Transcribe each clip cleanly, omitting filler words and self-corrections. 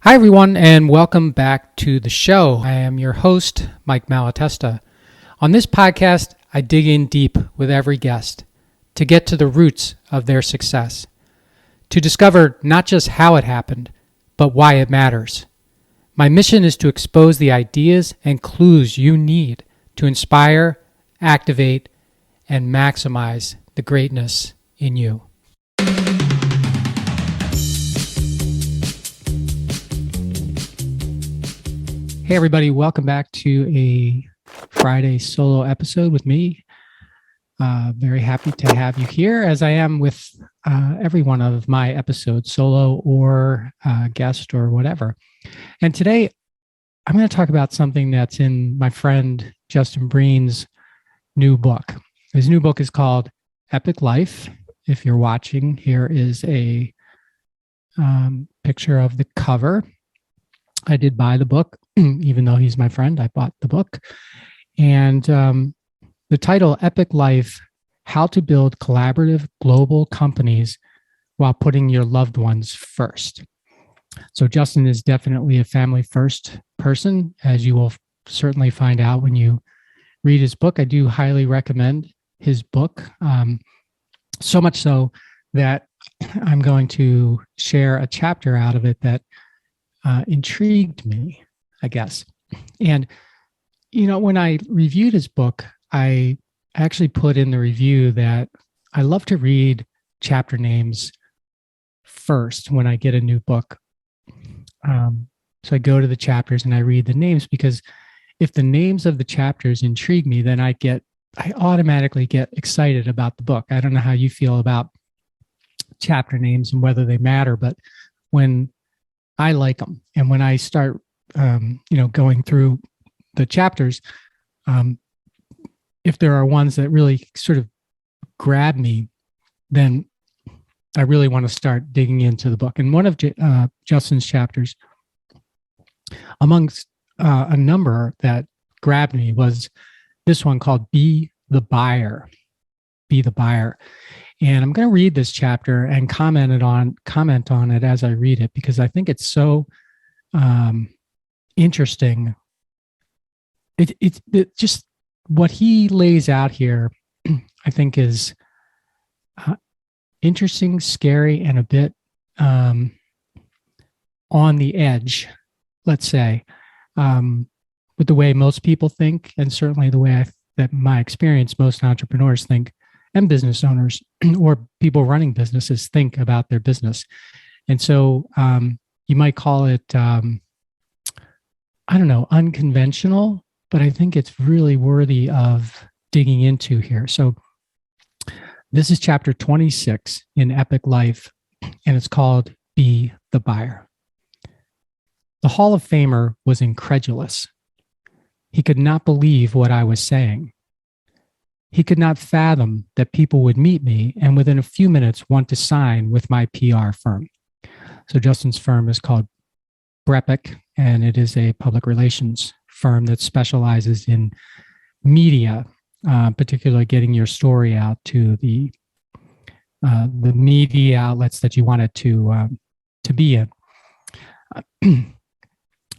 Hi, everyone, and welcome back to the show. I am your host, Mike Malatesta. On this podcast, I dig in deep with every guest to get to the roots of their success, to discover not just how it happened, but why it matters. My mission is to expose the ideas and clues you need to inspire, activate, and maximize the greatness in you. Hey, everybody. Welcome back to a Friday solo episode with me. Very happy to have you here, as I am with every one of my episodes, solo or guest or whatever. And today, I'm going to talk about something that's in my friend Justin Breen's new book. His new book is called Epic Life. If you're watching, here is a picture of the cover. I did buy the book, even though he's my friend. I bought the book. And the title, Epic Life, How to Build Collaborative Global Companies While Putting Your Loved Ones First. So Justin is definitely a family first person, as you will certainly find out when you read his book. I do highly recommend his book, so much so that I'm going to share a chapter out of it that intrigued me, I guess. And, you know, when I reviewed his book, I actually put in the review that I love to read chapter names first when I get a new book. So I go to the chapters and I read the names, because if the names of the chapters intrigue me, then I automatically get excited about the book. I don't know how you feel about chapter names and whether they matter, but when I like them, and when I start, going through the chapters, if there are ones that really sort of grab me, then I really want to start digging into the book. And one of Justin's chapters, amongst a number that grabbed me, was this one called "Be the Buyer." Be the buyer. And I'm going to read this chapter and comment on it as I read it, because I think it's so interesting. It just what he lays out here, I think, is interesting, scary, and a bit on the edge, let's say, with the way most people think, and certainly the way that my experience, most entrepreneurs think, and business owners or people running businesses think about their business. And so you might call it, unconventional, but I think it's really worthy of digging into here. So this is chapter 26 in Epic Life, and it's called Be the Buyer. The Hall of Famer was incredulous. He could not believe what I was saying. He could not fathom that people would meet me and within a few minutes want to sign with my PR firm. So Justin's firm is called Brepic, and it is a public relations firm that specializes in media, particularly getting your story out to the media outlets that you want it to be in.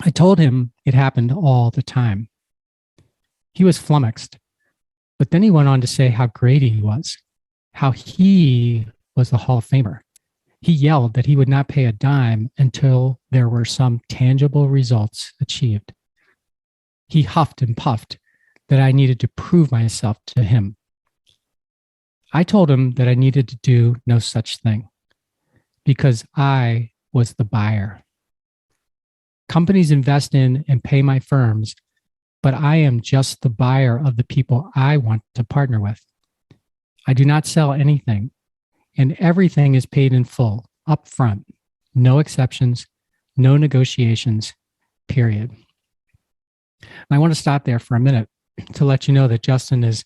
I told him it happened all the time. He was flummoxed. But then he went on to say how great he was, how he was the Hall of Famer. He yelled that he would not pay a dime until there were some tangible results achieved. He huffed and puffed that I needed to prove myself to him. I told him that I needed to do no such thing, because I was the buyer. Companies invest in and pay my firms, but I am just the buyer of the people I want to partner with. I do not sell anything, and everything is paid in full, up front, no exceptions, no negotiations, period. And I want to stop there for a minute to let you know that Justin is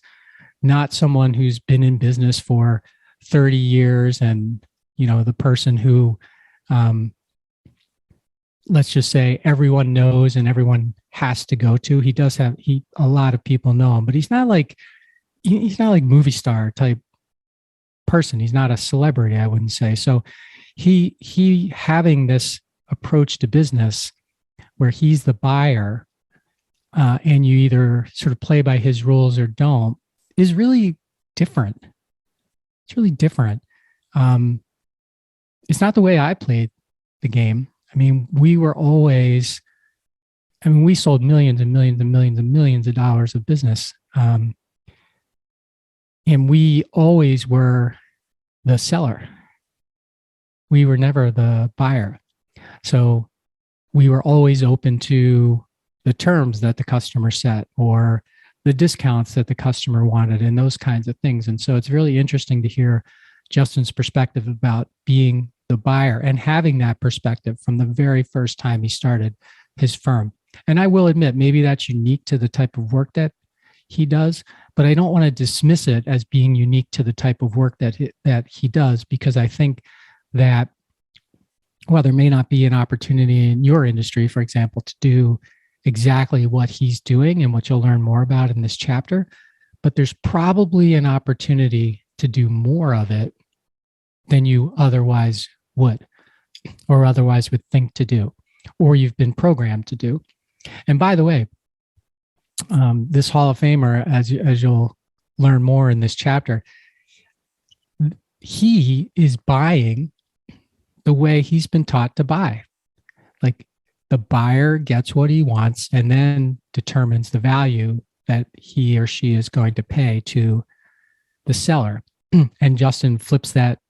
not someone who's been in business for 30 years and, the person who, let's just say, everyone knows and everyone has to go to. He does have, a lot of people know him, but he's not like movie star type person. He's not a celebrity, I wouldn't say. So he having this approach to business, where he's the buyer, and you either sort of play by his rules or don't, is really different. It's really different. It's not the way I played the game. I mean, we sold millions and millions and millions and millions of dollars of business. And we always were the seller. We were never the buyer. So we were always open to the terms that the customer set or the discounts that the customer wanted and those kinds of things. And so it's really interesting to hear Justin's perspective about being the buyer and having that perspective from the very first time he started his firm. And I will admit, maybe that's unique to the type of work that he does, but I don't want to dismiss it as being unique to the type of work that he does, because I think that while there may not be an opportunity in your industry, for example, to do exactly what he's doing and what you'll learn more about in this chapter, but there's probably an opportunity to do more of it than you otherwise would, or otherwise would think to do, or you've been programmed to do. And by the way, this Hall of Famer, as you'll learn more in this chapter, he is buying the way he's been taught to buy. Like, the buyer gets what he wants and then determines the value that he or she is going to pay to the seller. And Justin flips that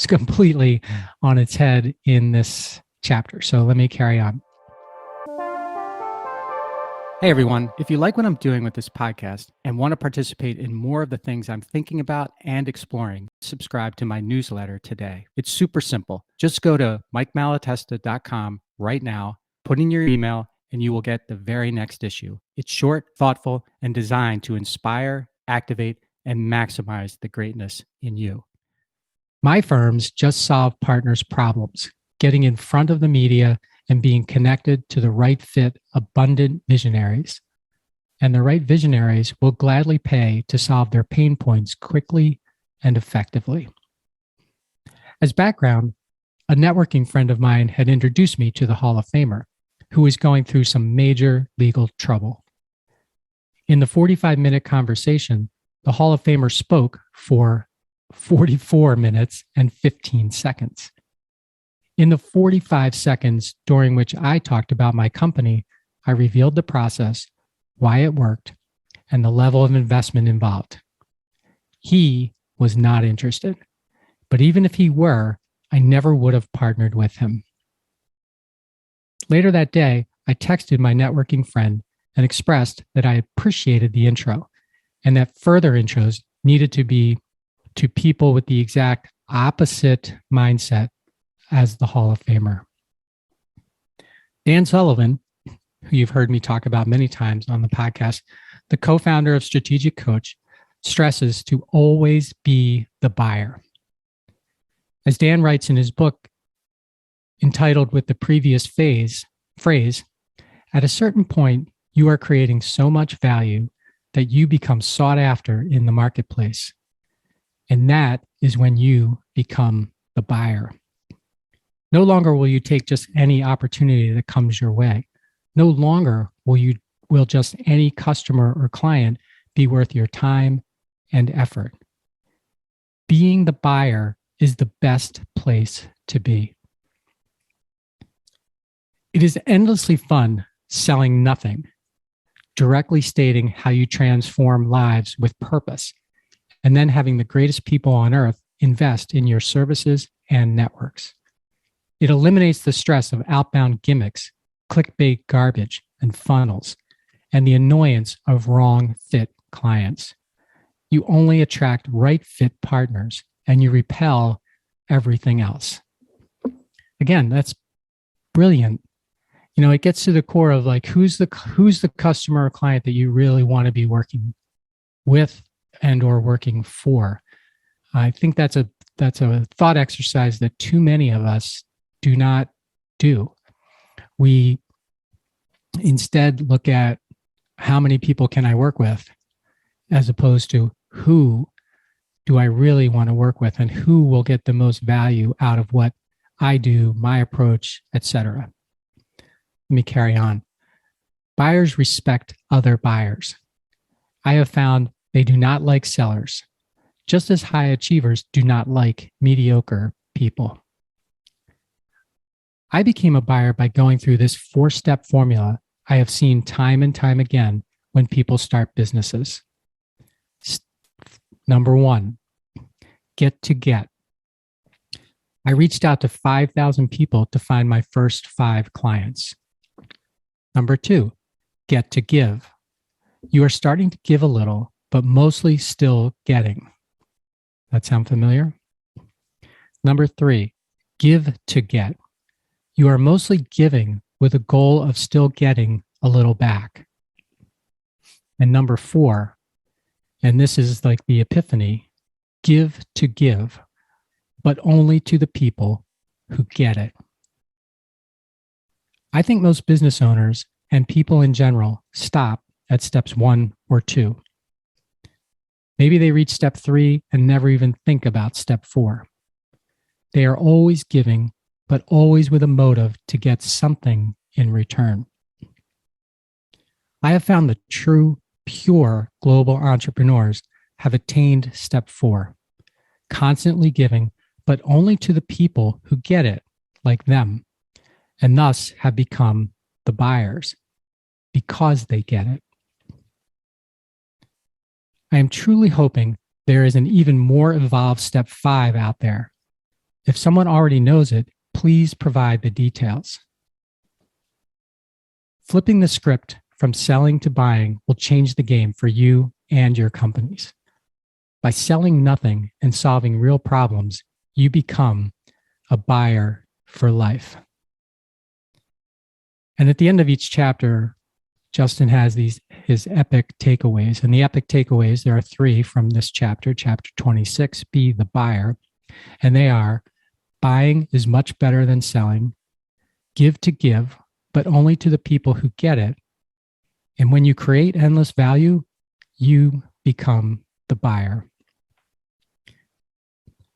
completely on its head in this chapter. So let me carry on. Hey everyone, if you like what I'm doing with this podcast and want to participate in more of the things I'm thinking about and exploring, subscribe to my newsletter today. It's super simple. Just go to mikemalatesta.com right now, put in your email, and you will get the very next issue. It's short, thoughtful, and designed to inspire, activate, and maximize the greatness in you. My firms just solve partners' problems, getting in front of the media and being connected to the right fit, abundant visionaries. And the right visionaries will gladly pay to solve their pain points quickly and effectively. As background, a networking friend of mine had introduced me to the Hall of Famer, who was going through some major legal trouble. In the 45-minute conversation, the Hall of Famer spoke for 44 minutes and 15 seconds. In the 45 seconds during which I talked about my company, I revealed the process, why it worked, and the level of investment involved. He was not interested, but even if he were, I never would have partnered with him. Later that day, I texted my networking friend and expressed that I appreciated the intro and that further intros needed to be to people with the exact opposite mindset as the Hall of Famer. Dan Sullivan, who you've heard me talk about many times on the podcast, the co-founder of Strategic Coach, stresses to always be the buyer. As Dan writes in his book entitled with the previous phrase, at a certain point, you are creating so much value that you become sought after in the marketplace. And that is when you become the buyer. No longer will you take just any opportunity that comes your way. No longer will just any customer or client be worth your time and effort. Being the buyer is the best place to be. It is endlessly fun selling nothing, directly stating how you transform lives with purpose, and then having the greatest people on earth invest in your services and networks. It eliminates the stress of outbound gimmicks, clickbait garbage, and funnels, and the annoyance of wrong fit clients. You only attract right fit partners, and you repel everything else. Again, that's brilliant. You know, it gets to the core of like, who's the customer or client that you really want to be working with and or working for. I think that's a thought exercise that too many of us do not do. We instead look at how many people can I work with, as opposed to who do I really want to work with and who will get the most value out of what I do, my approach, etc. Let me carry on. Buyers respect other buyers. I have found they do not like sellers, just as high achievers do not like mediocre people. I became a buyer by going through this 4-step formula I have seen time and time again when people start businesses. Number 1, get to get. I reached out to 5,000 people to find my first 5 clients. Number 2, get to give. You are starting to give a little, but mostly still getting. That sound familiar? Number 3, give to get. You are mostly giving with a goal of still getting a little back. And number 4, and this is like the epiphany, give to give, but only to the people who get it. I think most business owners and people in general stop at steps 1 or 2. Maybe they reach step 3 and never even think about step 4. They are always giving, but always with a motive to get something in return. I have found the true, pure global entrepreneurs have attained step 4, constantly giving, but only to the people who get it, like them, and thus have become the buyers because they get it. I am truly hoping there is an even more evolved step 5 out there. If someone already knows it, please provide the details. Flipping the script from selling to buying will change the game for you and your companies. By selling nothing and solving real problems, you become a buyer for life. And at the end of each chapter, Justin has his epic takeaways. And the epic takeaways, there are 3 from this chapter, chapter 26, Be the Buyer. And they are: buying is much better than selling. Give to give, but only to the people who get it. And when you create endless value, you become the buyer.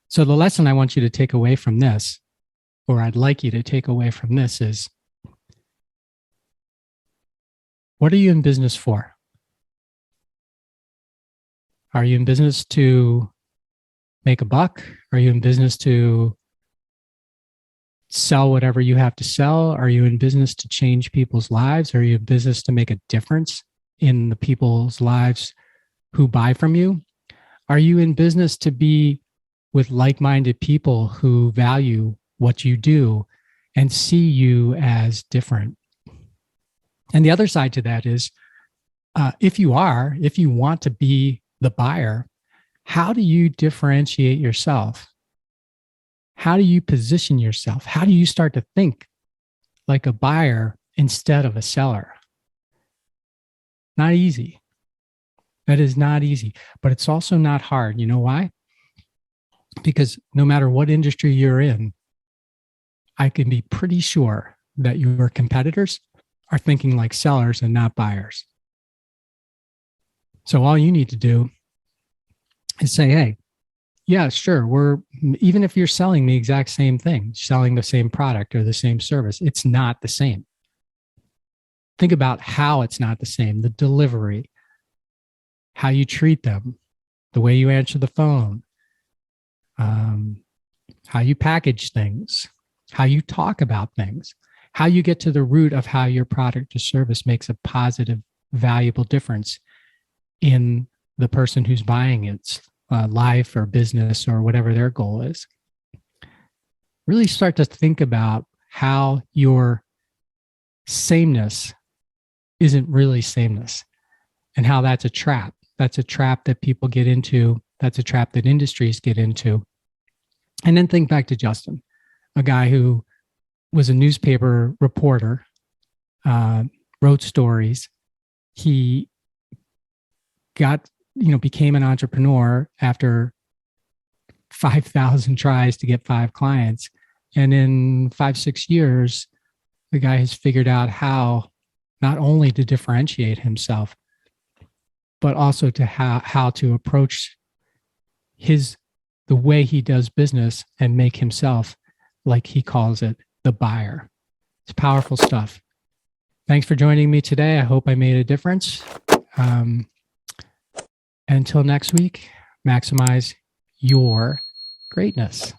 So the lesson I want you to take away from this, or I'd like you to take away from this, is what are you in business for? Are you in business to make a buck? Are you in business to sell whatever you have to sell? Are you in business to change people's lives? Are you in business to make a difference in the people's lives who buy from you? Are you in business to be with like-minded people who value what you do and see you as different? And the other side to that is, if you want to be the buyer, how do you differentiate yourself? How do you position yourself? How do you start to think like a buyer instead of a seller? Not easy. That is not easy, but it's also not hard. You know why? Because no matter what industry you're in, I can be pretty sure that your competitors are thinking like sellers and not buyers. So all you need to do is say, hey, yeah, sure. Even if you're selling the exact same thing, selling the same product or the same service, it's not the same. Think about how it's not the same: the delivery, how you treat them, the way you answer the phone, how you package things, how you talk about things, how you get to the root of how your product or service makes a positive, valuable difference in the person who's buying its life or business or whatever their goal is. Really start to think about how your sameness isn't really sameness, and how that's a trap. That's a trap that people get into. That's a trap that industries get into. And then think back to Justin, a guy who was a newspaper reporter, wrote stories. He became an entrepreneur after 5,000 tries to get 5 clients. And in 5-6 years, the guy has figured out how not only to differentiate himself, but also to how to approach the way he does business and make himself like he calls it, the buyer. It's powerful stuff. Thanks for joining me today. I hope I made a difference. Until next week, maximize your greatness.